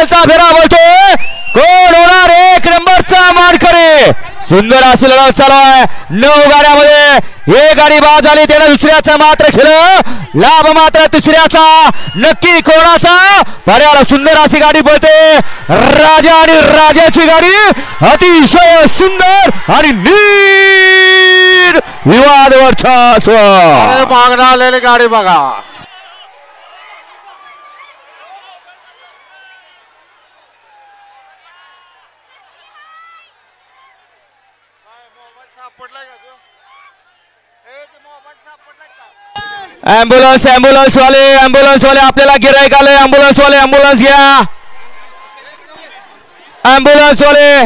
फायनलचा फेरा बोलतोय कोण होणार एक नंबरचा मानकरी. सुंदर अशी लढत चालू आहे. 9 गाड्यामध्ये एक गाडी बाद झाली त्याने दुसऱ्याचा मात्र खेळ लाभ मात्र तिसऱ्याचा नक्की कोणाचा. पर्याला सुंदर अशी गाडी पळते राजा आणि राजाची गाडी अतिशय सुंदर आणि नीट विवाद वर्चस्व मागणं आलेली गाडी बघा. ॲम्ब्युलन्स वाले आपल्याला गिराईक आले. ॲम्ब्युलन्स घ्या. ॲम्ब्युलन्स वाले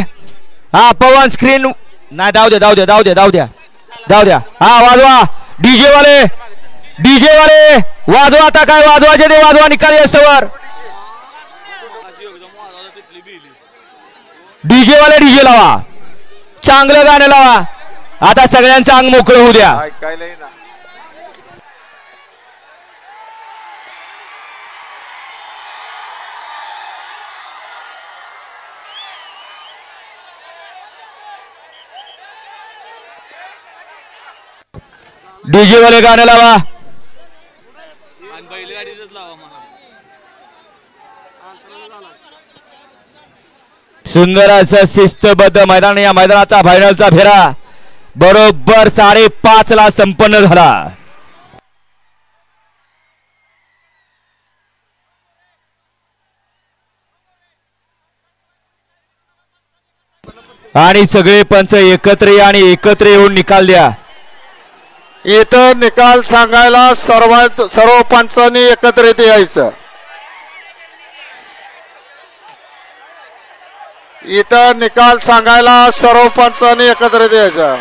हा पवन स्क्रीन नाही जाऊ द्या. हा वाजवा डीजे वाले वाजवा. आता काय वाजवायचे ते वाजवा. निकाली असतवर डीजे लावा. चांगलं गाणं लावा. आता सगळ्यांचं अंग मोकळं होऊ द्या. डीजे वाले गाणं लावा. सुंदर असं शिस्तबद्ध मैदान. या मैदानाचा फायनलचा फेरा बरोबर 5:30 ला संपन्न झाला. आणि सगळे पंच एकत्र या आणि एकत्र येऊन निकाल द्या. इथं निकाल सांगायला सर्व पंचांनी एकत्रित यायचं. इथं निकाल सांगायला सर्व पंचांनी एकत्रित यायचं.